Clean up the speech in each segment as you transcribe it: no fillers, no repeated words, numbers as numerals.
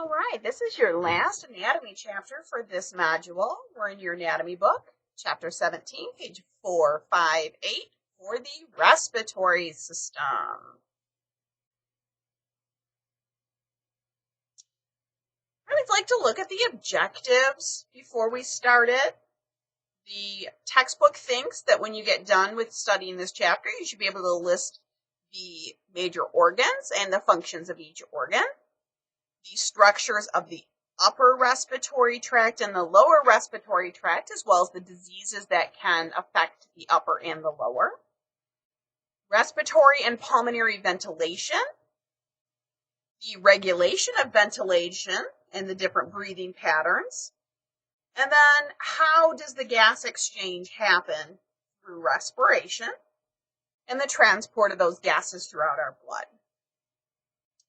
All right, this is your last anatomy chapter for this module. We're in your anatomy book, chapter 17, page 458, for the respiratory system. I would like to look at the objectives before we start it. The textbook thinks that when you get done with studying this chapter, you should be able to list the major organs and the functions of each organ, the structures of the upper respiratory tract and the lower respiratory tract, as well as the diseases that can affect the upper and the lower, respiratory and pulmonary ventilation, the regulation of ventilation and the different breathing patterns, and then how does the gas exchange happen through respiration and the transport of those gases throughout our blood.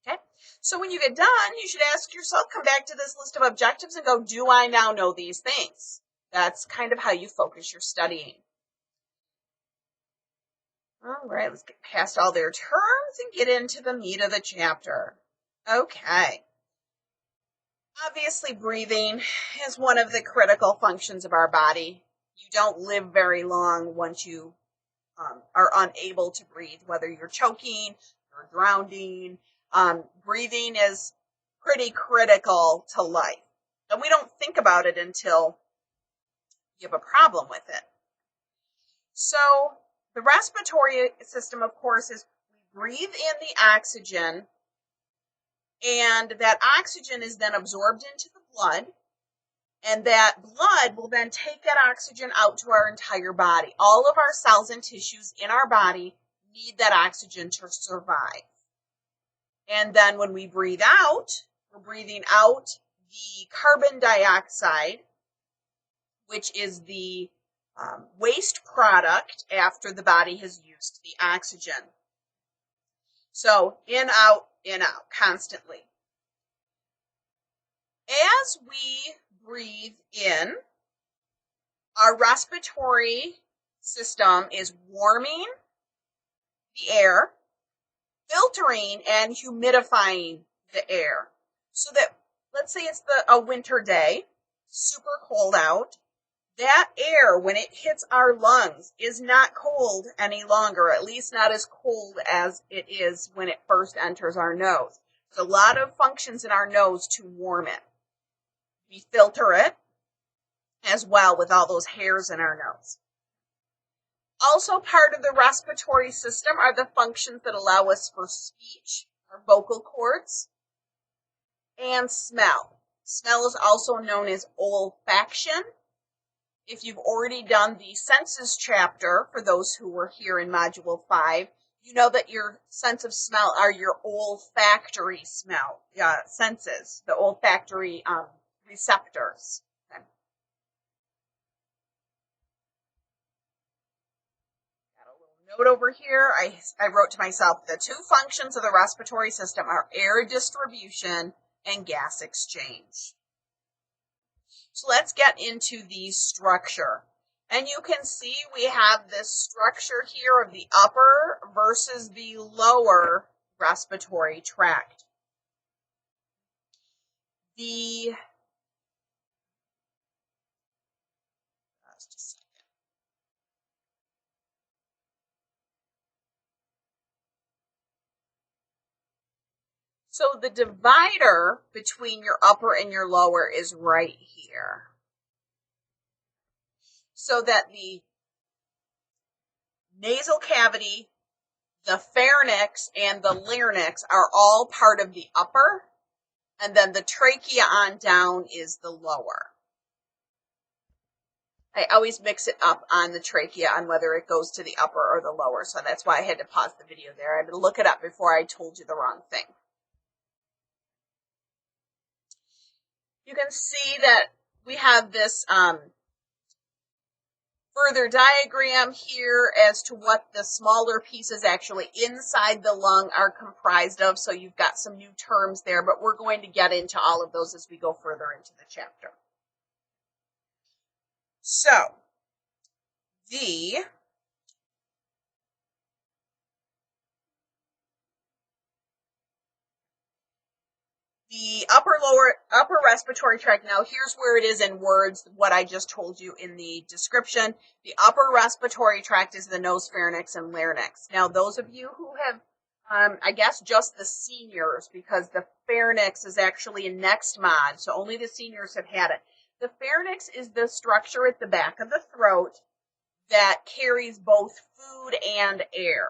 Okay, so when you get done, you should ask yourself, come back to this list of objectives and go, do I now know these things? That's kind of how you focus your studying. All right, let's get past all their terms and get into the meat of the chapter. Okay. Obviously, breathing is one of the critical functions of our body. You don't live very long once you are unable to breathe, whether you're choking or drowning. Breathing is pretty critical to life. And we don't think about it until you have a problem with it. So the respiratory system, of course, is we breathe in the oxygen, and that oxygen is then absorbed into the blood, and that blood will then take that oxygen out to our entire body. All of our cells and tissues in our body need that oxygen to survive. And then when we breathe out, we're breathing out the carbon dioxide, which is the waste product after the body has used the oxygen. So in, out, constantly. As we breathe in, our respiratory system is warming the air, filtering and humidifying the air. So that, let's say it's a winter day, super cold out, that air, when it hits our lungs, is not cold any longer, at least not as cold as it is when it first enters our nose. There's a lot of functions in our nose to warm it. We filter it as well with all those hairs in our nose. Also part of the respiratory system are the functions that allow us for speech, our vocal cords, and smell. Smell is also known as olfaction. If you've already done the senses chapter, for those who were here in Module 5, you know that your sense of smell are your olfactory senses, the olfactory receptors. Okay. Got a little note over here. I wrote to myself, the two functions of the respiratory system are air distribution and gas exchange. So let's get into the structure. And you can see we have this structure here of the upper versus the lower respiratory tract. So the divider between your upper and your lower is right here. So that the nasal cavity, the pharynx, and the larynx are all part of the upper, and then the trachea on down is the lower. I always mix it up on the trachea on whether it goes to the upper or the lower, so that's why I had to pause the video there. I had to look it up before I told you the wrong thing. You can see that we have this further diagram here as to what the smaller pieces actually inside the lung are comprised of. So you've got some new terms there, but we're going to get into all of those as we go further into the chapter. So the The upper respiratory tract, now here's where it is in words, what I just told you in the description. The upper respiratory tract is the nose, pharynx, and larynx. Now, those of you who have, I guess just the seniors, because the pharynx is actually in next mod, so only the seniors have had it. The pharynx is the structure at the back of the throat that carries both food and air.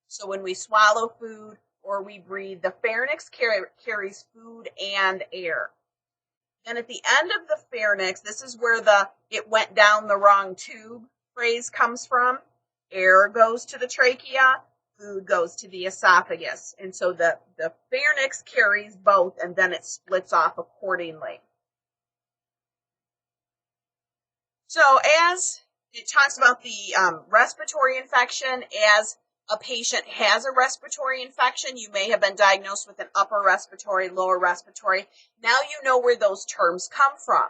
So when we swallow food, or we breathe, the pharynx carries food and air. And at the end of the pharynx, this is where the "it went down the wrong tube" phrase comes from. Air goes to the trachea, food goes to the esophagus. And so the pharynx carries both, and then it splits off accordingly. So as it talks about the respiratory infection, as a patient has a respiratory infection, you may have been diagnosed with an upper respiratory, lower respiratory. Now you know where those terms come from.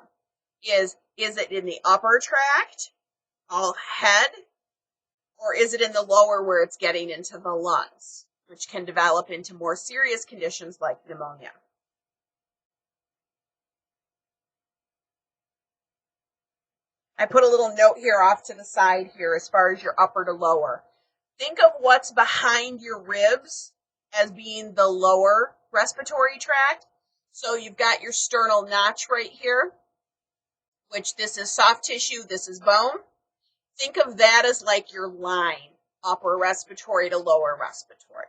Is it in the upper tract, all head, or is it in the lower where it's getting into the lungs, which can develop into more serious conditions like pneumonia? I put a little note here off to the side here as far as your upper to lower. Think of what's behind your ribs as being the lower respiratory tract. So you've got your sternal notch right here, which this is soft tissue, this is bone. Think of that as like your line, upper respiratory to lower respiratory.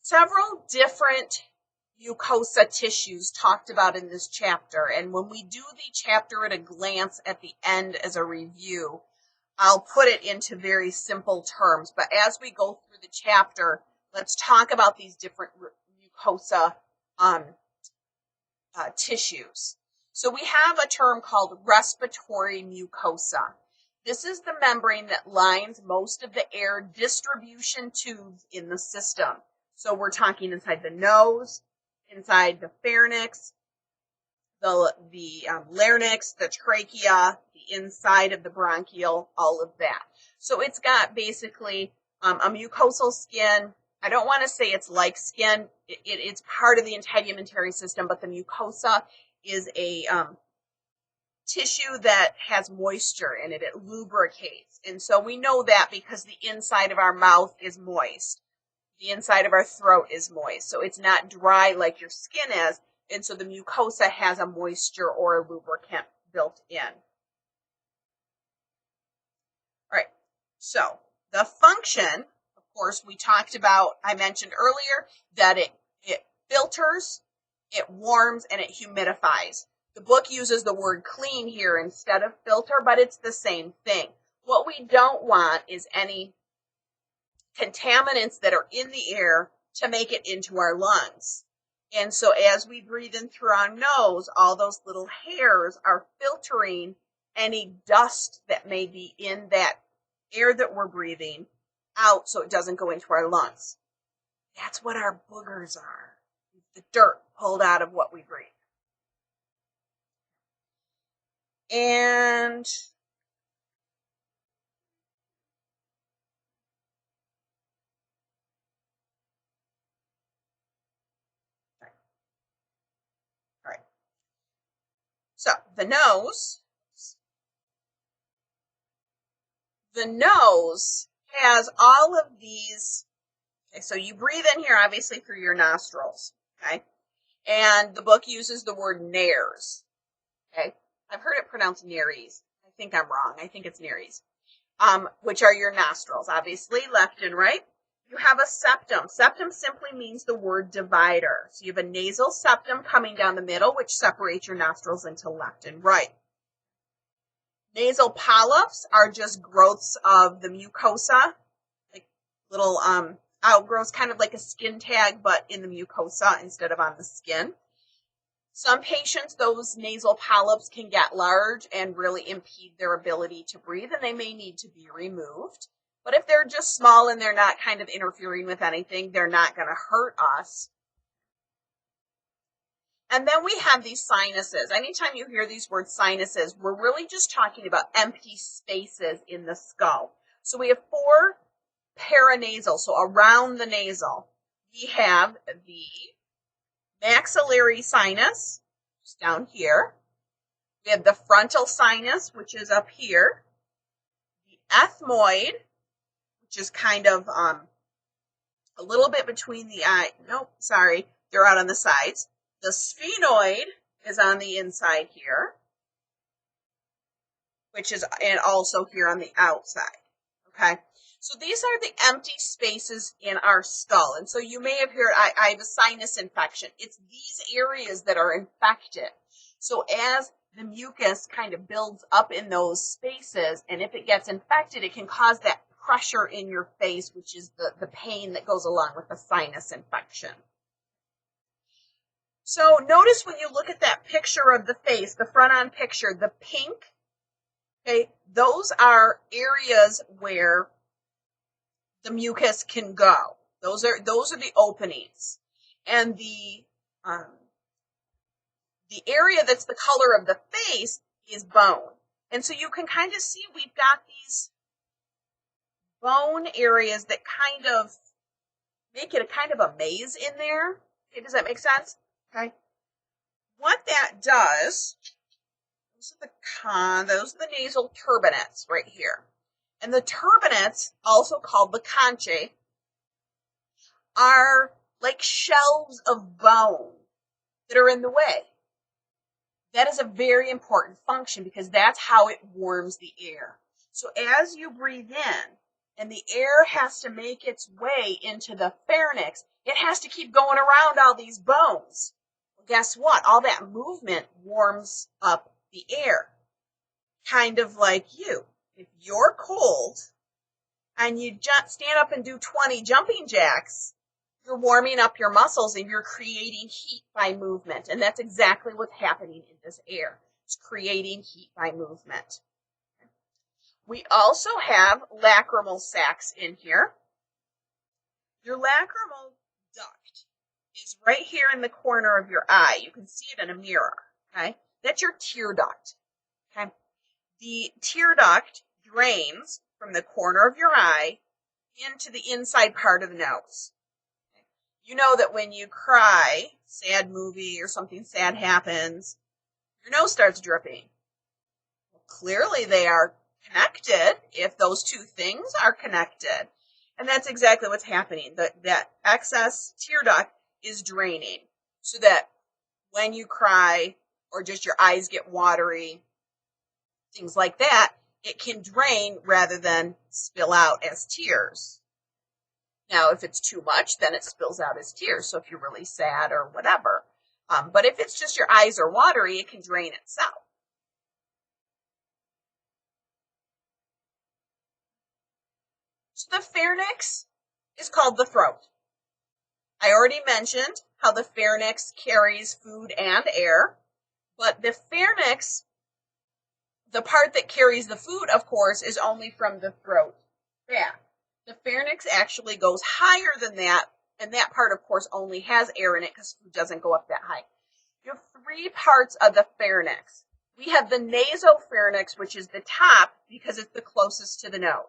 Several different mucosa tissues talked about in this chapter, and when we do the chapter at a glance at the end as a review, I'll put it into very simple terms. But as we go through the chapter, let's talk about these different mucosa tissues. So we have a term called respiratory mucosa. This is the membrane that lines most of the air distribution tubes in the system. So we're talking inside the nose, inside the pharynx, the larynx, the trachea, the inside of the bronchial, all of that. So it's got basically a mucosal skin. I don't want to say it's like skin. It's part of the integumentary system, but the mucosa is a tissue that has moisture in it. It lubricates. And so we know that because the inside of our mouth is moist. The inside of our throat is moist. So it's not dry like your skin is. And so the mucosa has a moisture or a lubricant built in. All right. So the function, of course, we talked about, I mentioned earlier, that it filters, it warms, and it humidifies. The book uses the word clean here instead of filter, but it's the same thing. What we don't want is any contaminants that are in the air to make it into our lungs. And so as we breathe in through our nose, all those little hairs are filtering any dust that may be in that air that we're breathing out so it doesn't go into our lungs. That's what our boogers are. The dirt pulled out of what we breathe. And all right. So the nose has all of these. Okay, so you breathe in here, obviously, through your nostrils. Okay. And the book uses the word nares. Okay. I've heard it pronounced nares. I think I'm wrong. I think it's nares. Which are your nostrils, obviously, left and right. You have a septum. Septum simply means the word divider. So you have a nasal septum coming down the middle, which separates your nostrils into left and right. Nasal polyps are just growths of the mucosa, like little outgrowths, kind of like a skin tag, but in the mucosa instead of on the skin. Some patients, those nasal polyps can get large and really impede their ability to breathe, and they may need to be removed. But if they're just small and they're not kind of interfering with anything, they're not going to hurt us. And then we have these sinuses. Anytime you hear these words sinuses, we're really just talking about empty spaces in the skull. So we have 4 paranasal, so around the nasal. We have the maxillary sinus, just down here. We have the frontal sinus, which is up here. The ethmoid, which is kind of a little bit between the eye. Nope, sorry, they're out on the sides. The sphenoid is on the inside here, which is and also here on the outside. Okay, so these are the empty spaces in our skull. And so you may have heard I have a sinus infection. It's these areas that are infected. So as the mucus kind of builds up in those spaces, and if it gets infected, it can cause that pressure in your face, which is the pain that goes along with the sinus infection. So notice when you look at that picture of the face, the front-on picture, the pink, okay, those are areas where the mucus can go. Those are the openings. And the area that's the color of the face is bone. And so you can kind of see we've got these bone areas that kind of make it a kind of a maze in there. Okay, does that make sense? Okay. What that does, those are the nasal turbinates right here. And the turbinates, also called the conchae, are like shelves of bone that are in the way. That is a very important function because that's how it warms the air. So as you breathe in and the air has to make its way into the pharynx, it has to keep going around all these bones. Well, guess what? All that movement warms up the air. Kind of like you. If you're cold and you stand up and do 20 jumping jacks, you're warming up your muscles and you're creating heat by movement. And that's exactly what's happening in this air. It's creating heat by movement. We also have lacrimal sacs in here. Your lacrimal duct is right here in the corner of your eye. You can see it in a mirror. Okay, that's your tear duct. Okay, the tear duct drains from the corner of your eye into the inside part of the nose. You know that when you cry, sad movie or something sad happens, your nose starts dripping. Well, clearly they are connected if those two things are connected. And that's exactly what's happening. That excess tear duct is draining so that when you cry or just your eyes get watery, things like that, it can drain rather than spill out as tears. Now, if it's too much, then it spills out as tears. So if you're really sad or whatever. But if it's just your eyes are watery, it can drain itself. So the pharynx is called the throat. I already mentioned how the pharynx carries food and air. But the pharynx, the part that carries the food, of course, is only from the throat back. The pharynx actually goes higher than that, and that part, of course, only has air in it because food doesn't go up that high. You have three parts of the pharynx. We have the nasopharynx, which is the top because it's the closest to the nose.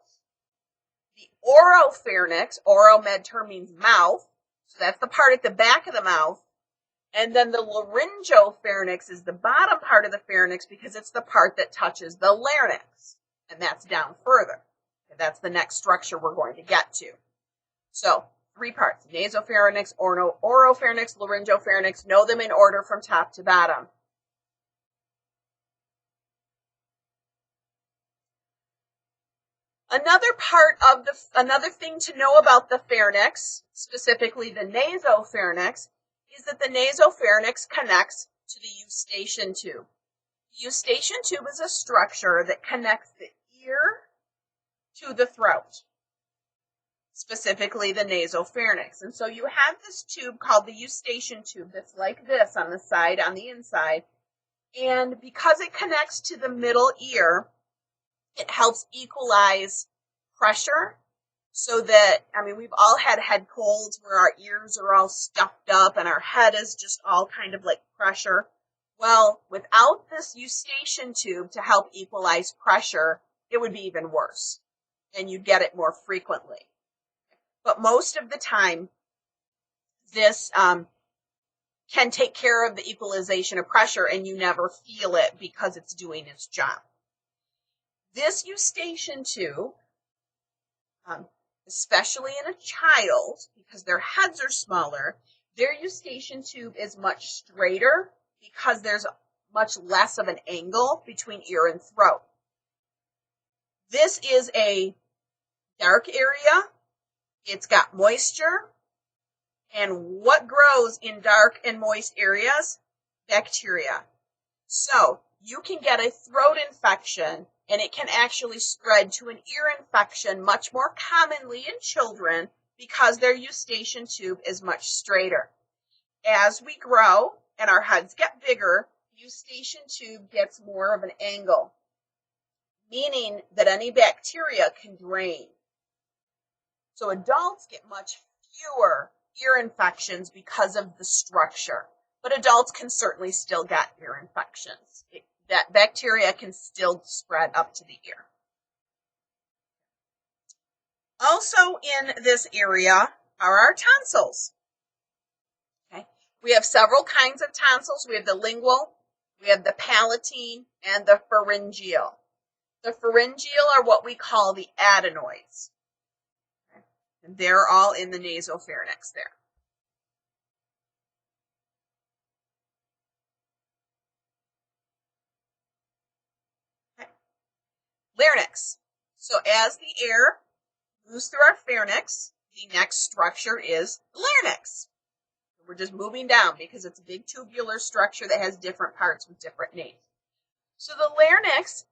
The oropharynx, oro med term means mouth, so that's the part at the back of the mouth. And then the laryngopharynx is the bottom part of the pharynx because it's the part that touches the larynx, and that's down further. That's the next structure we're going to get to. So, three parts: nasopharynx, oropharynx, laryngopharynx. Know them in order from top to bottom. Another thing to know about the pharynx, specifically the nasopharynx, is that the nasopharynx connects to the eustachian tube. The eustachian tube is a structure that connects the ear to the throat, specifically the nasopharynx. And so you have this tube called the eustachian tube that's like this on the side, on the inside. And because it connects to the middle ear, it helps equalize pressure so that, we've all had head colds where our ears are all stuffed up and our head is just all kind of like pressure. Well, without this eustachian tube to help equalize pressure, it would be even worse. And you'd get it more frequently. but most of the time, this can take care of the equalization of pressure and you never feel it because it's doing its job. This eustachian tube, especially in a child, because their heads are smaller, their eustachian tube is much straighter because there's much less of an angle between ear and throat. This is a dark area. It's got moisture. And what grows in dark and moist areas? Bacteria. So you can get a throat infection and it can actually spread to an ear infection much more commonly in children because their eustachian tube is much straighter. As we grow and our heads get bigger, eustachian tube gets more of an angle, meaning that any bacteria can drain. So adults get much fewer ear infections because of the structure, but adults can certainly still get ear infections. That bacteria can still spread up to the ear. Also in this area are our tonsils. Okay. We have several kinds of tonsils. We have the lingual, we have the palatine, and the pharyngeal. The pharyngeal are what we call the adenoids. Okay. And they're all in the nasopharynx there. Okay. Larynx. So as the air moves through our pharynx, the next structure is the larynx. We're just moving down because it's a big tubular structure that has different parts with different names. So the larynx,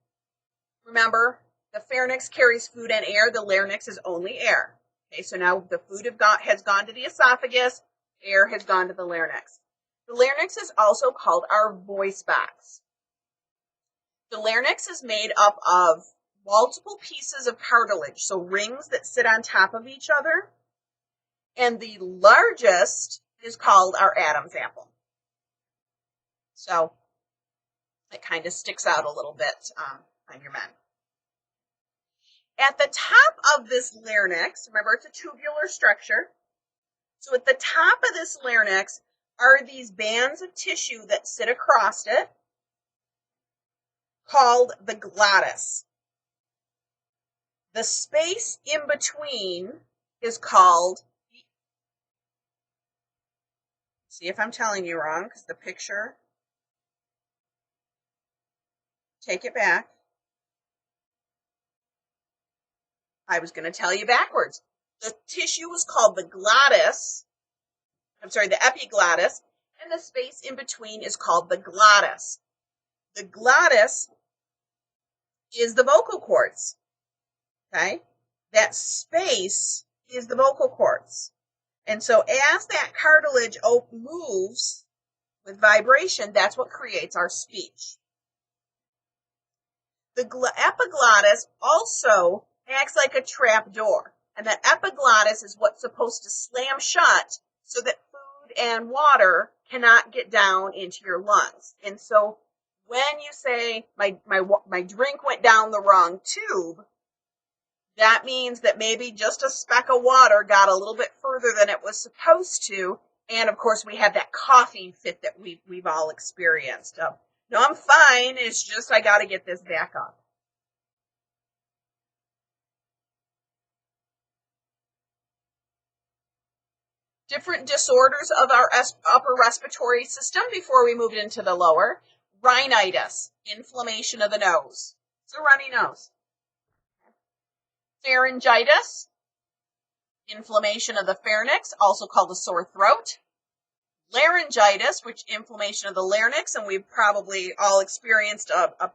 remember, the pharynx carries food and air. The larynx is only air. Okay, so now the food has gone to the esophagus, air has gone to the larynx. The larynx is also called our voice box. The larynx is made up of multiple pieces of cartilage, so rings that sit on top of each other, and the largest is called our Adam's apple. So it kind of sticks out a little bit on your men. At the top of this larynx, remember it's a tubular structure, so at the top of this larynx are these bands of tissue that sit across it called the glottis. The space in between is called, see if I'm telling you wrong, because the picture, take it back. I was going to tell you backwards. The tissue was called the glottis, the epiglottis, and the space in between is called the glottis. The glottis is the vocal cords, okay? That space is the vocal cords. And so as that cartilage moves with vibration, that's what creates our speech. The epiglottis also acts like a trap door. And that epiglottis is what's supposed to slam shut so that food and water cannot get down into your lungs. And so when you say, my drink went down the wrong tube, that means that maybe just a speck of water got a little bit further than it was supposed to. And of course, we have that coughing fit that we've all experienced. No, I'm fine. It's just I got to get this back up. Different disorders of our upper respiratory system before we move into the lower. Rhinitis, inflammation of the nose. It's a runny nose. Pharyngitis, inflammation of the pharynx, also called a sore throat. Laryngitis, which inflammation of the larynx, and we've probably all experienced a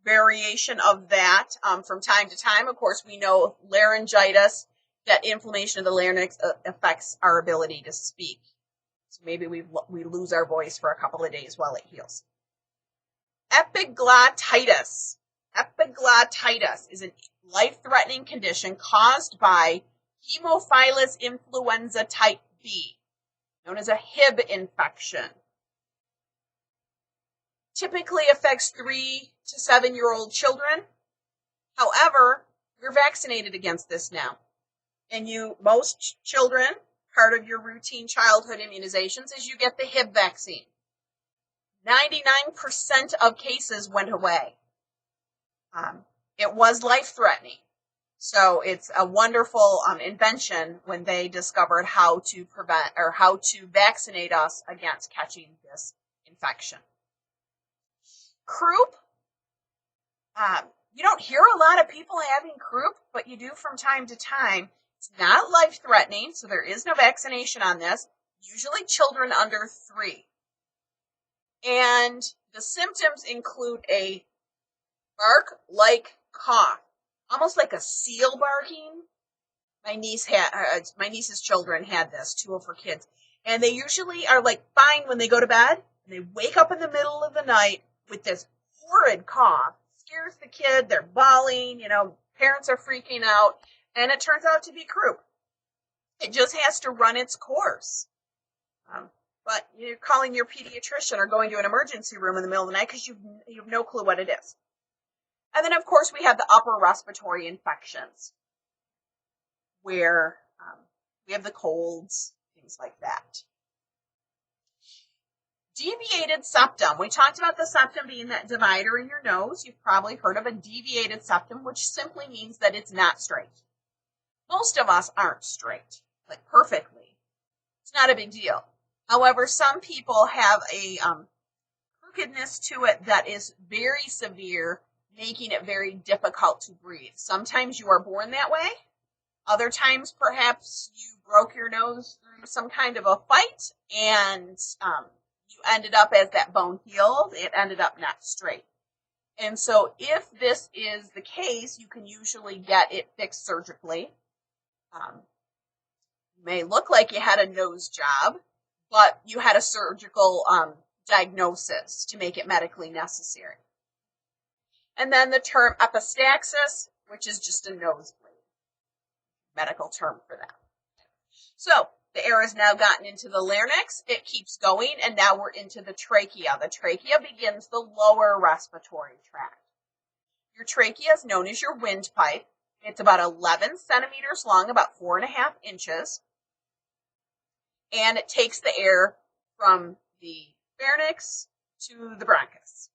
variation of that from time to time. Of course, we know laryngitis, that inflammation of the larynx affects our ability to speak. So maybe we lose our voice for a couple of days while it heals. Epiglottitis. Epiglottitis is a life-threatening condition caused by Haemophilus influenza type B, known as a Hib infection. Typically affects 3 to 7-year-old children. However, we're vaccinated against this now. And most children, part of your routine childhood immunizations is you get the Hib vaccine. 99% of cases went away. It was life-threatening. So it's a wonderful invention when they discovered how to prevent or how to vaccinate us against catching this infection. Croup. You don't hear a lot of people having croup, but you do from time to time. It's not life-threatening, so there is no vaccination on this. Usually children under 3. And the symptoms include a bark-like cough, almost like a seal barking. My niece's children had this, 2 of her kids. And they usually are like fine when they go to bed, and they wake up in the middle of the night with this horrid cough. Scares the kid, they're bawling, parents are freaking out, and it turns out to be croup. It just has to run its course. But you're calling your pediatrician or going to an emergency room in the middle of the night because you have no clue what it is. And then, of course, we have the upper respiratory infections, where we have the colds, things like that. Deviated septum. We talked about the septum being that divider in your nose. You've probably heard of a deviated septum, which simply means that it's not straight. Most of us aren't straight, like perfectly. It's not a big deal. However, some people have a crookedness to it that is very severe, making it very difficult to breathe. Sometimes you are born that way. Other times, perhaps you broke your nose through some kind of a fight, and you ended up, as that bone healed, it ended up not straight. And so if this is the case, you can usually get it fixed surgically. You may look like you had a nose job, but you had a surgical diagnosis to make it medically necessary. And then the term epistaxis, which is just a nosebleed. Medical term for that. So the air has now gotten into the larynx. It keeps going, and now we're into the trachea. The trachea begins the lower respiratory tract. Your trachea is known as your windpipe. It's about 11 centimeters long, about 4.5 inches. And it takes the air from the pharynx to the bronchus.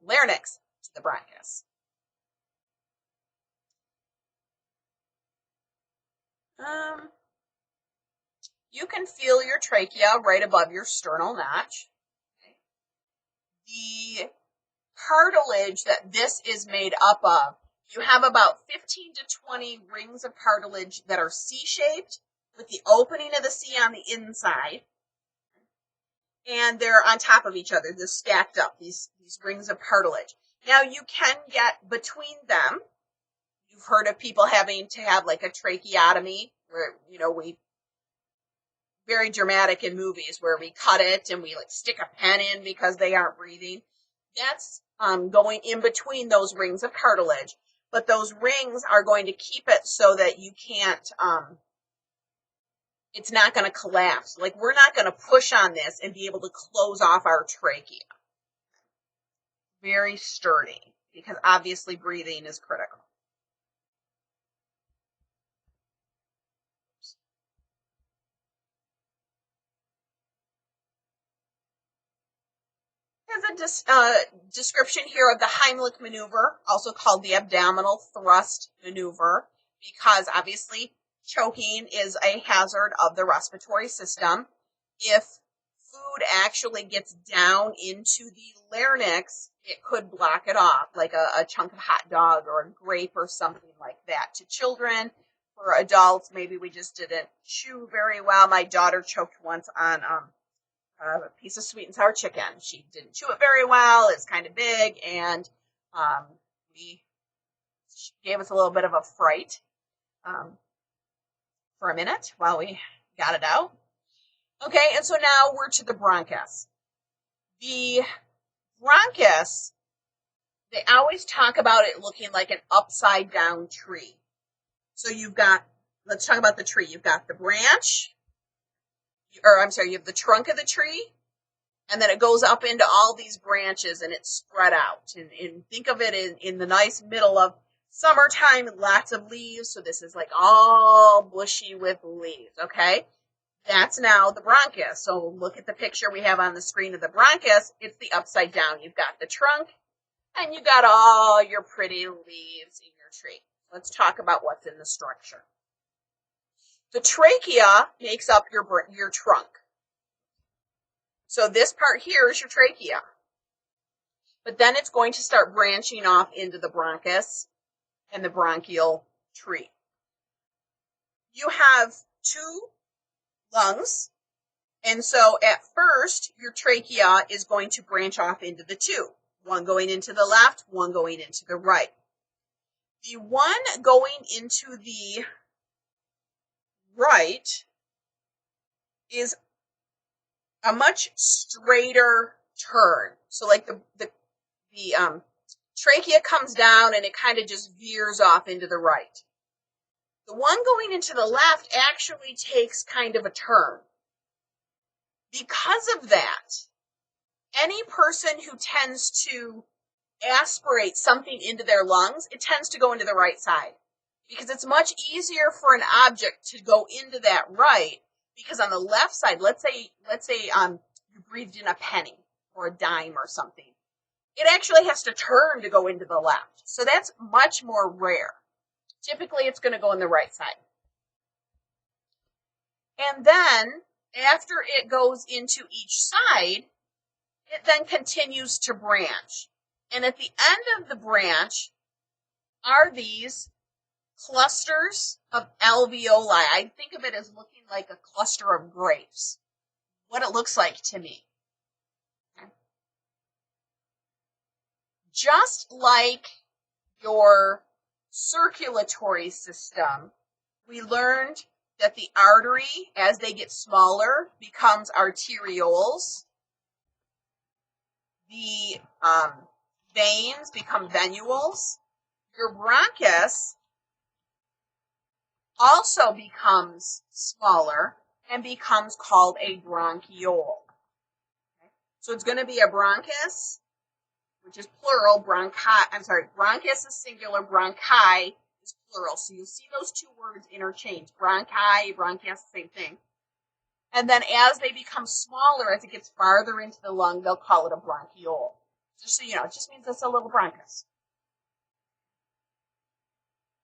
Larynx to the bronchus. You can feel your trachea right above your sternal notch. Okay. The cartilage that this is made up of, you have about 15 to 20 rings of cartilage that are C-shaped with the opening of the C on the inside. And they're on top of each other. They're stacked up, these rings of cartilage. Now you can get between them. You've heard of people having to have like a tracheotomy where, we very dramatic in movies where we cut it and we like stick a pen in because they aren't breathing. That's going in between those rings of cartilage. But those rings are going to keep it so that you can't, it's not going to collapse. Like we're not going to push on this and be able to close off our trachea. Very sturdy because obviously breathing is critical. There's a description here of the Heimlich maneuver, also called the abdominal thrust maneuver, because obviously choking is a hazard of the respiratory system. If food actually gets down into the larynx, it could block it off, like a chunk of hot dog or a grape or something like that. To children, for adults, maybe we just didn't chew very well. My daughter choked once on a piece of sweet and sour chicken. She didn't chew it very well. It's kind of big, and she gave us a little bit of a fright for a minute while we got it out. Okay, and so now we're to the bronchus. The bronchus, they always talk about it looking like an upside down tree. So let's talk about the tree. You've got the branch, you have the trunk of the tree, and then it goes up into all these branches and it's spread out. And think of it in the nice middle of Summertime, lots of leaves, so this is like all bushy with leaves, okay? That's now the bronchus. So look at the picture we have on the screen of the bronchus. It's the upside down. You've got the trunk, and you got all your pretty leaves in your tree. Let's talk about what's in the structure. The trachea makes up your trunk. So this part here is your trachea. But then it's going to start branching off into the bronchus and the bronchial tree. You have two lungs, and so at first your trachea is going to branch off into the two, one going into the left, one going into the right. The one going into the right is a much straighter turn. So like the trachea comes down and it kind of just veers off into the right. The one going into the left actually takes kind of a turn. Because of that, any person who tends to aspirate something into their lungs, it tends to go into the right side. Because it's much easier for an object to go into that right, because on the left side, let's say you breathed in a penny or a dime or something. It actually has to turn to go into the left. So that's much more rare. Typically, it's going to go in the right side. And then, after it goes into each side, it then continues to branch. And at the end of the branch are these clusters of alveoli. I think of it as looking like a cluster of grapes. What it looks like to me. Just like your circulatory system, we learned that the artery, as they get smaller, becomes arterioles. The veins become venules. Your bronchus also becomes smaller and becomes called a bronchiole. So it's going to be a bronchus, which is plural, bronchus is singular, bronchi is plural. So you'll see those two words interchange. Bronchi, bronchus, same thing. And then as they become smaller, as it gets farther into the lung, they'll call it a bronchiole. Just so you know, it just means it's a little bronchus.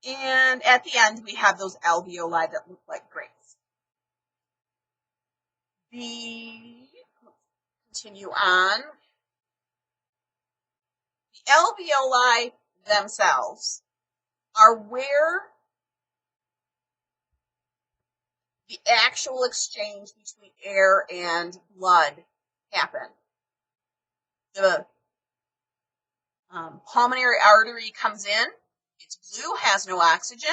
And at the end, we have those alveoli that look like grapes. Continue on. The alveoli themselves are where the actual exchange between air and blood happen. The pulmonary artery comes in. It's blue, has no oxygen.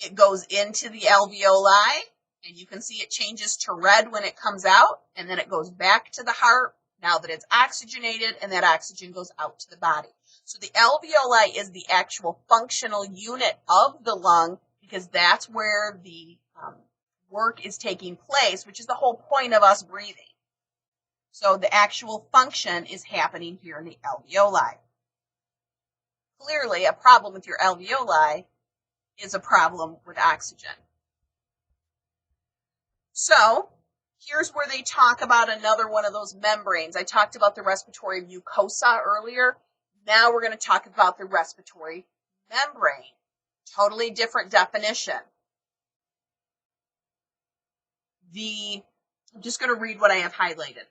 It goes into the alveoli, and you can see it changes to red when it comes out, and then it goes back to the heart now that it's oxygenated, and that oxygen goes out to the body. So the alveoli is the actual functional unit of the lung, because that's where the work is taking place, which is the whole point of us breathing. So the actual function is happening here in the alveoli. Clearly, a problem with your alveoli is a problem with oxygen. So here's where they talk about another one of those membranes. I talked about the respiratory mucosa earlier. Now we're going to talk about the respiratory membrane. Totally different definition. I'm just going to read what I have highlighted.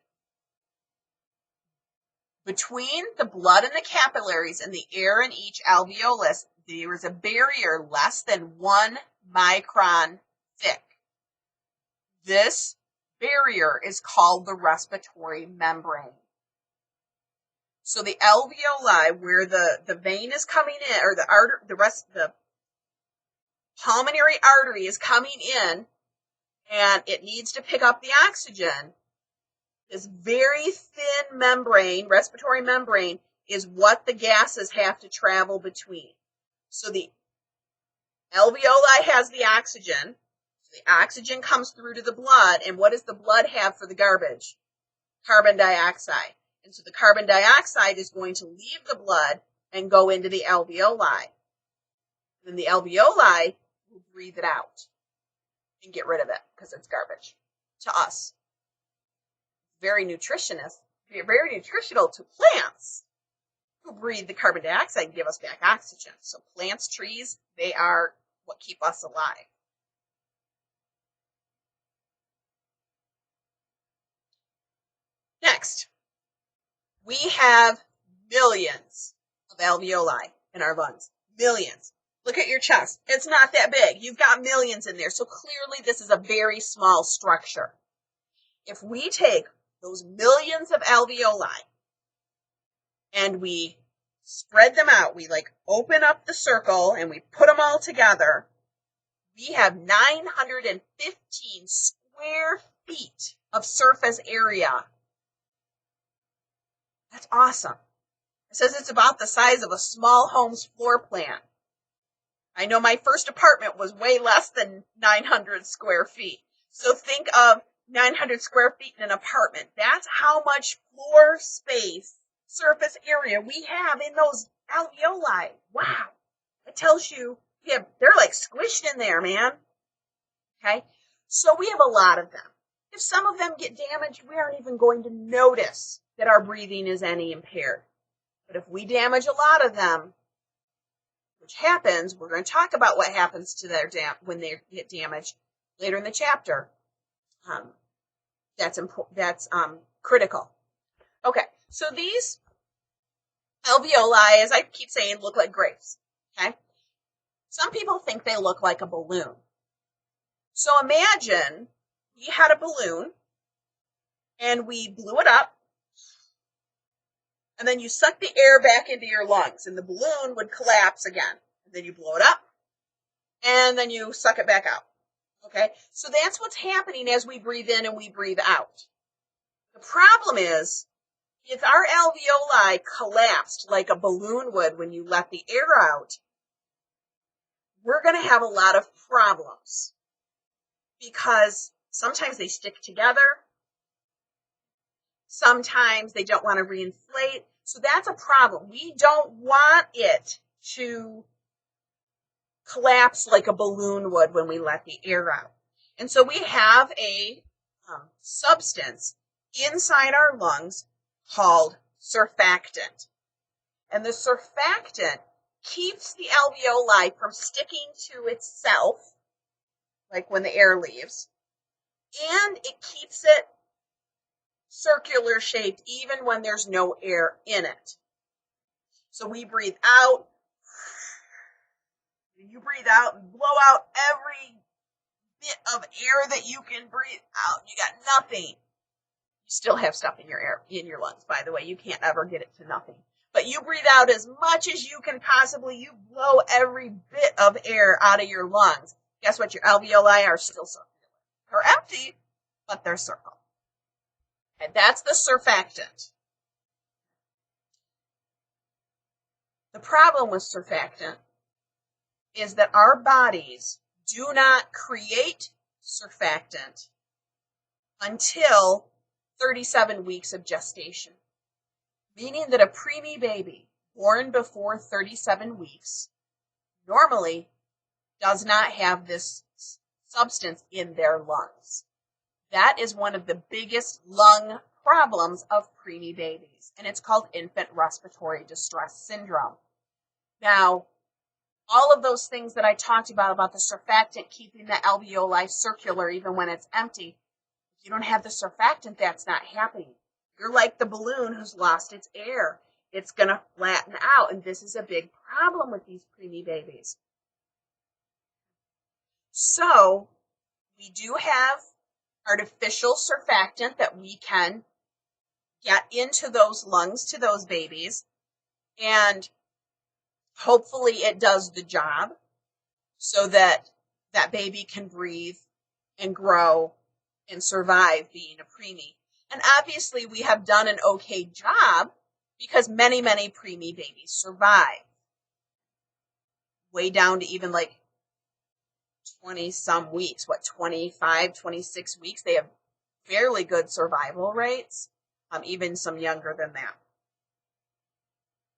Between the blood and the capillaries and the air in each alveolus, there is a barrier less than 1 micron thick. This barrier is called the respiratory membrane. So the alveoli, where the vein is coming in, or the pulmonary artery is coming in, and it needs to pick up the oxygen. This very thin membrane, respiratory membrane, is what the gases have to travel between. So the alveoli has the oxygen. The oxygen comes through to the blood, and what does the blood have for the garbage? Carbon dioxide. And so the carbon dioxide is going to leave the blood and go into the alveoli. Then the alveoli will breathe it out and get rid of it because it's garbage to us. Very nutritional to plants who breathe the carbon dioxide and give us back oxygen. So plants, trees, they are what keep us alive. Next, we have millions of alveoli in our lungs. Millions. Look at your chest. It's not that big. You've got millions in there. So clearly this is a very small structure. If we take those millions of alveoli and we spread them out, we like open up the circle and we put them all together, we have 915 square feet of surface area. That's awesome. It says it's about the size of a small home's floor plan. I know my first apartment was way less than 900 square feet. So think of 900 square feet in an apartment. That's how much floor space, surface area we have in those alveoli. Wow. It tells you, yeah, they're like squished in there, man. Okay. So we have a lot of them. If some of them get damaged, we aren't even going to notice that our breathing is any impaired. But if we damage a lot of them, which happens, we're going to talk about what happens to their when they get damaged later in the chapter. That's critical. Okay, so these alveoli, as I keep saying, look like grapes. Okay, some people think they look like a balloon. So imagine we had a balloon and we blew it up, and then you suck the air back into your lungs, and the balloon would collapse again. And then you blow it up, and then you suck it back out. Okay? So that's what's happening as we breathe in and we breathe out. The problem is, if our alveoli collapsed like a balloon would when you let the air out, we're going to have a lot of problems. Because sometimes they stick together. Sometimes they don't want to reinflate. So that's a problem. We don't want it to collapse like a balloon would when we let the air out. And so we have a substance inside our lungs called surfactant. And the surfactant keeps the alveoli from sticking to itself, like when the air leaves, and it keeps it circular shaped even when there's no air in it. So we breathe out. You breathe out and blow out every bit of air that you can breathe out. You got nothing. You still have stuff in your lungs, by the way. You can't ever get it to nothing. But you breathe out as much as you can possibly. You blow every bit of air out of your lungs. Guess what? Your alveoli are still circular. They're empty, but they're circle. And that's the surfactant. The problem with surfactant is that our bodies do not create surfactant until 37 weeks of gestation, meaning that a preemie baby born before 37 weeks normally does not have this substance in their lungs. That is one of the biggest lung problems of preemie babies, and it's called infant respiratory distress syndrome. Now, all of those things that I talked about the surfactant keeping the alveoli circular even when it's empty, if you don't have the surfactant, that's not happening. You're like the balloon who's lost its air. It's going to flatten out, and this is a big problem with these preemie babies. So, we do have artificial surfactant that we can get into those lungs to those babies, and hopefully it does the job so that that baby can breathe and grow and survive being a preemie. And obviously we have done an okay job because many, many preemie babies survive. Way down to even like 20 some weeks, 25, 26 weeks. They have fairly good survival rates, even some younger than that.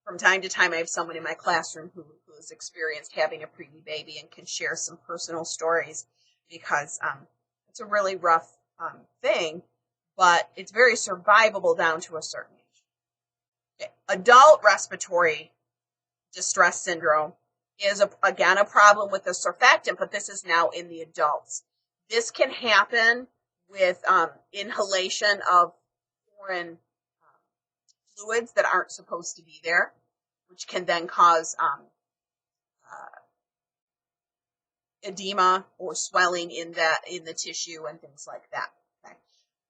from time to time, I have someone in my classroom who has experienced having a preemie baby and can share some personal stories because it's a really rough thing, but it's very survivable down to a certain age. Okay. Adult respiratory distress syndrome is, again, a problem with the surfactant, but this is now in the adults. This can happen with inhalation of foreign fluids that aren't supposed to be there, which can then cause edema or swelling in the tissue and things like that. Okay.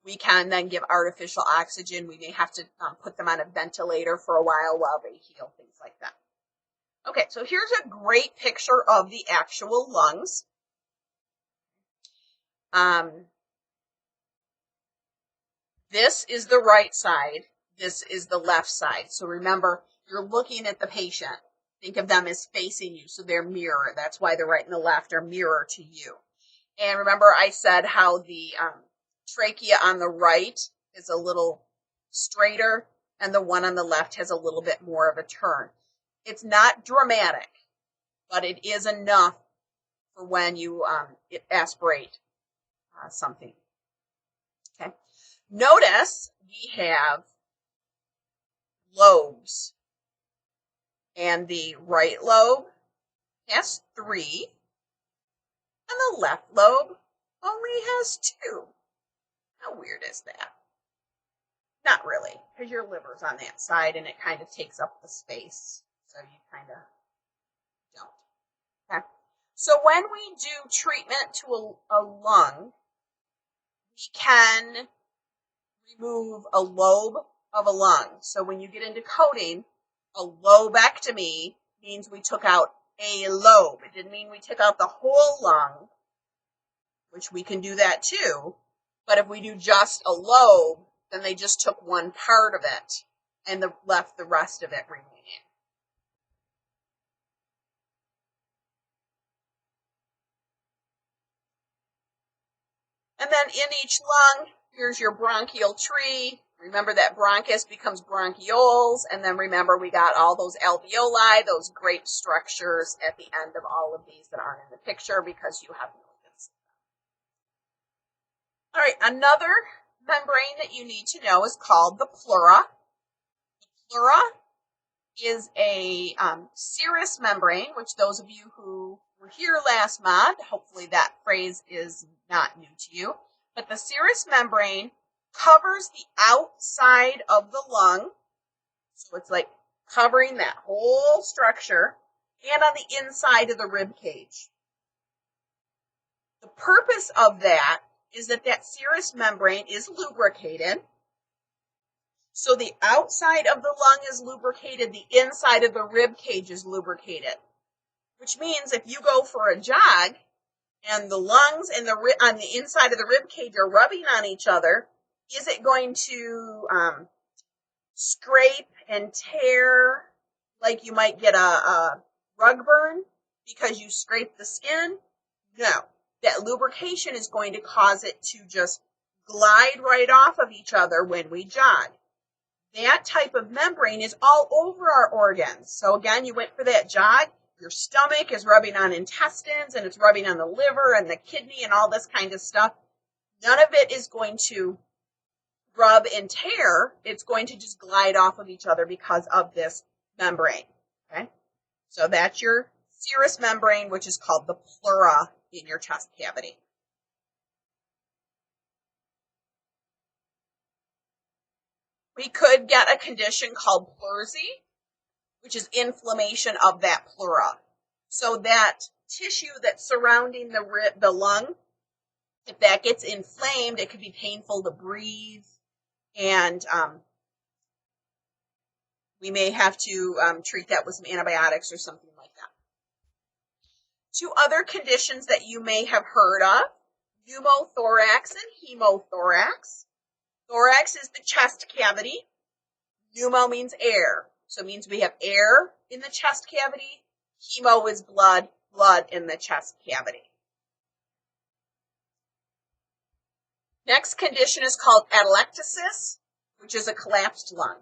We can then give artificial oxygen. We may have to put them on a ventilator for a while they heal, things like that. Okay, so here's a great picture of the actual lungs. This is the right side. This is the left side. So remember, you're looking at the patient. Think of them as facing you, so they're mirror. That's why the right and the left are mirror to you. And remember I said how the trachea on the right is a little straighter, and the one on the left has a little bit more of a turn. It's not dramatic, but it is enough for when you aspirate something. Okay. Notice we have lobes, and the right lobe has 3, and the left lobe only has 2. How weird is that? Not really, because your liver's on that side and it kind of takes up the space, so you kind of don't. Okay. So when we do treatment to a lung, we can remove a lobe of a lung. So when you get into coding, a lobectomy means we took out a lobe. It didn't mean we took out the whole lung, which we can do that too. But if we do just a lobe, then they just took one part of it and left the rest of it remaining. And then in each lung, here's your bronchial tree. Remember that bronchus becomes bronchioles, and then remember we got all those alveoli, those great structures at the end of all of these that aren't in the picture because you have millions. All right, another membrane that you need to know is called the pleura. The pleura is a serous membrane, which those of you who were here last mod, hopefully that phrase is not new to you, but the serous membrane covers the outside of the lung, so it's like covering that whole structure, and on the inside of the rib cage. The purpose of that is that serous membrane is lubricated. So the outside of the lung is lubricated, the inside of the rib cage is lubricated, which means if you go for a jog and the lungs and on the inside of the rib cage are rubbing on each other, is it going to scrape and tear like you might get a rug burn because you scrape the skin? No. That lubrication is going to cause it to just glide right off of each other when we jog. That type of membrane is all over our organs. So again, you went for that jog, your stomach is rubbing on intestines and it's rubbing on the liver and the kidney and all this kind of stuff. None of it is going to rub and tear. It's going to just glide off of each other because of this membrane. Okay? So that's your serous membrane, which is called the pleura in your chest cavity. We could get a condition called pleurisy, which is inflammation of that pleura. So that tissue that's surrounding the lung, if that gets inflamed, it could be painful to breathe, and we may have to treat that with some antibiotics or something like that. 2 other conditions that you may have heard of, pneumothorax and hemothorax. Thorax is the chest cavity. Pneumo means air. So it means we have air in the chest cavity. Hemo is blood in the chest cavity. Next condition is called atelectasis, which is a collapsed lung.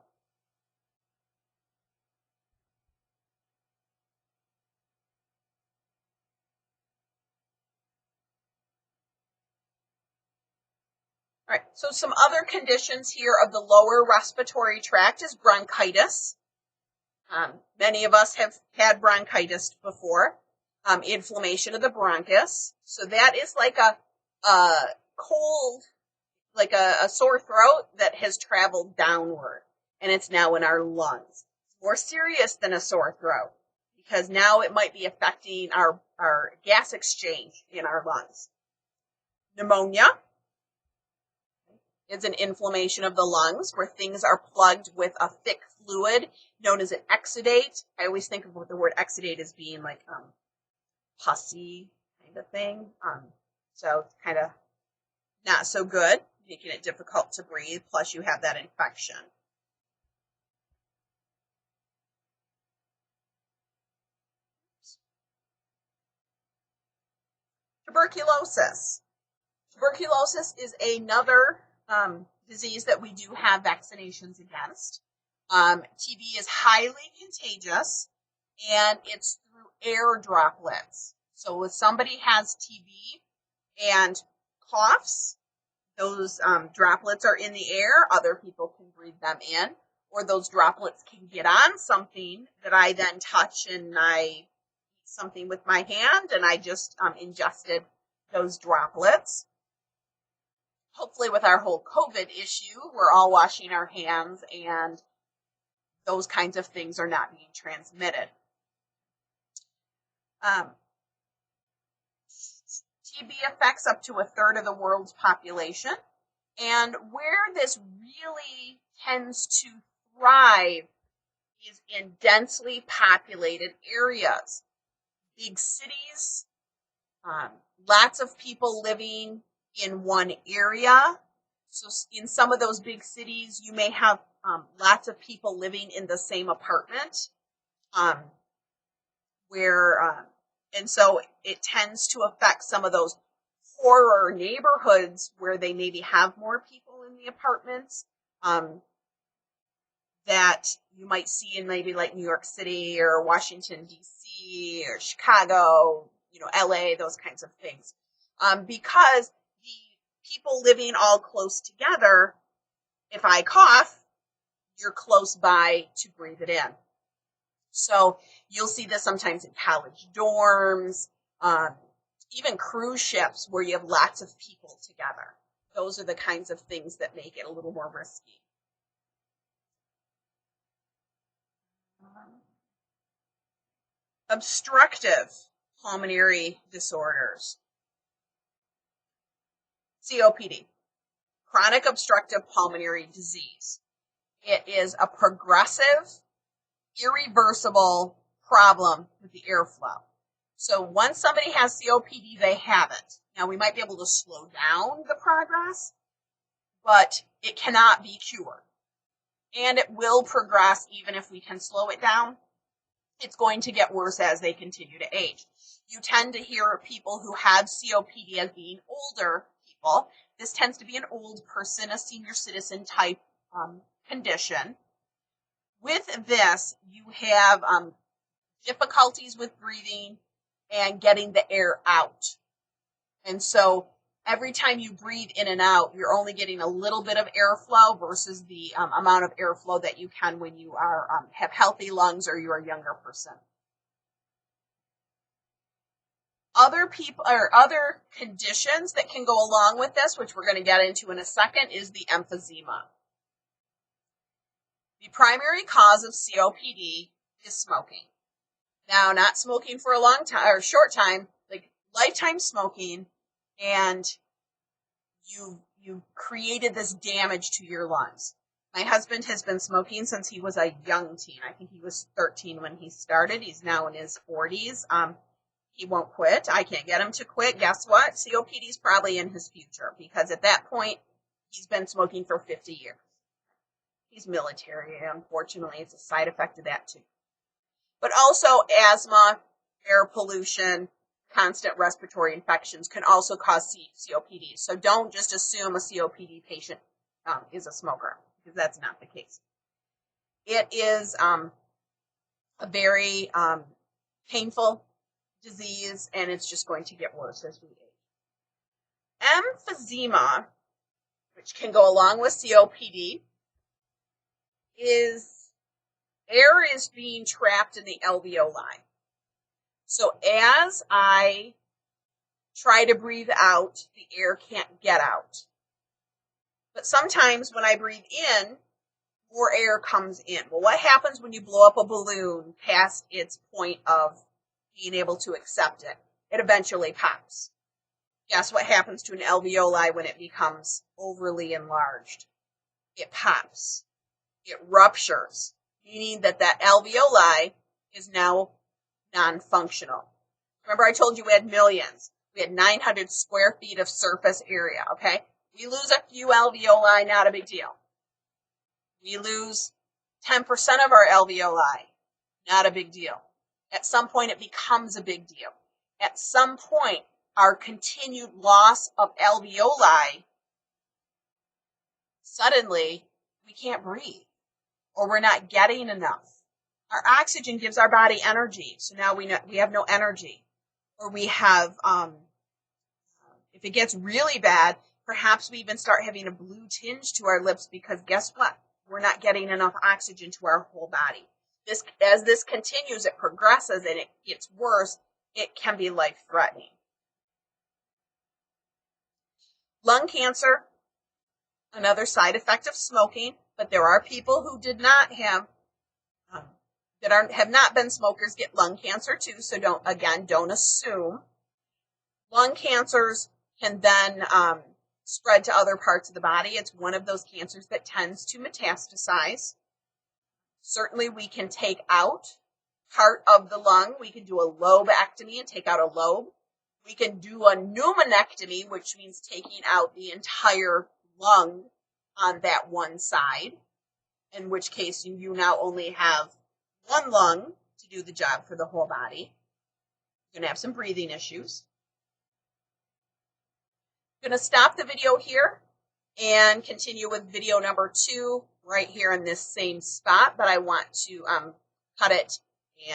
So some other conditions here of the lower respiratory tract is bronchitis. Many of us have had bronchitis before. Inflammation of the bronchus. So that is like a cold, like a sore throat that has traveled downward, and it's now in our lungs. It's more serious than a sore throat because now it might be affecting our gas exchange in our lungs. Pneumonia is an inflammation of the lungs where things are plugged with a thick fluid known as an exudate. I always think of the word exudate as being like pussy kind of thing. So it's kind of not so good, making it difficult to breathe, plus you have that infection. Tuberculosis. Tuberculosis is another disease that we do have vaccinations against. TB is highly contagious, and it's through air droplets. So if somebody has TB and coughs, those droplets are in the air, other people can breathe them in, or those droplets can get on something that I then touch, and I eat something with my hand, and I just ingested those droplets. Hopefully with our whole COVID issue, we're all washing our hands and those kinds of things are not being transmitted. TB affects up to a third of the world's population. And where this really tends to thrive is in densely populated areas. Big cities, lots of people living in one area. So in some of those big cities, you may have lots of people living in the same apartment, and so it tends to affect some of those poorer neighborhoods where they maybe have more people in the apartments, that you might see in maybe like New York City or Washington, D.C. or Chicago, LA, those kinds of things. Because the people living all close together, if I cough, you're close by to breathe it in. So you'll see this sometimes in college dorms, even cruise ships where you have lots of people together. Those are the kinds of things that make it a little more risky. Obstructive pulmonary disorders. COPD, chronic obstructive pulmonary disease. It is a progressive, irreversible problem with the airflow. So once somebody has COPD, they have it. Now, we might be able to slow down the progress, but it cannot be cured. And it will progress even if we can slow it down. It's going to get worse as they continue to age. You tend to hear of people who have COPD as being older people. This tends to be an old person, a senior citizen type condition. With this, you have difficulties with breathing and getting the air out. And so every time you breathe in and out, you're only getting a little bit of airflow versus the amount of airflow that you can when you are have healthy lungs or you're a younger person. Other conditions that can go along with this, which we're going to get into in a second, is the emphysema. The primary cause of COPD is smoking. Now, not smoking for a long time or short time, like lifetime smoking, and you've created this damage to your lungs. My husband has been smoking since he was a young teen. I think he was 13 when he started. He's now in his 40s. He won't quit. I can't get him to quit. Guess what? COPD is probably in his future because at that point, he's been smoking for 50 years. He's military. Unfortunately, it's a side effect of that too. But also asthma, air pollution, constant respiratory infections can also cause COPD. So don't just assume a COPD patient is a smoker, because that's not the case. It is a very painful disease, and it's just going to get worse as we age. Emphysema which can go along with COPD, is air is being trapped in the alveoli. So as I try to breathe out, the air can't get out. But sometimes when I breathe in, more air comes in. Well, what happens when you blow up a balloon past its point of being able to accept it? It eventually pops. Guess what happens to an alveoli when it becomes overly enlarged? It pops. It ruptures, meaning that that alveoli is now non-functional. Remember I told you we had millions. We had 900 square feet of surface area, okay? We lose a few alveoli, not a big deal. We lose 10% of our alveoli, not a big deal. At some point, it becomes a big deal. At some point, our continued loss of alveoli, suddenly, we can't breathe, or we're not getting enough. Our oxygen gives our body energy, so now we have no energy. Or we have, if it gets really bad, perhaps we even start having a blue tinge to our lips because guess what? We're not getting enough oxygen to our whole body. As this continues, it progresses and it gets worse. It can be life-threatening. Lung cancer, another side effect of smoking, but there are people who did not have, have not been smokers get lung cancer too, so don't assume. Lung cancers can then spread to other parts of the body. It's one of those cancers that tends to metastasize. Certainly we can take out part of the lung. We can do a lobectomy and take out a lobe. We can do a pneumonectomy, which means taking out the entire lung on that one side, in which case you now only have one lung to do the job for the whole body. You're going to have some breathing issues. I'm going to stop the video here and continue with video number 2 right here in this same spot, but I want to cut it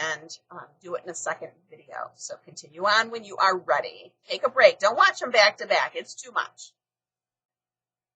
and do it in a second video. So continue on when you are ready. Take a break. Don't watch them back to back. It's too much.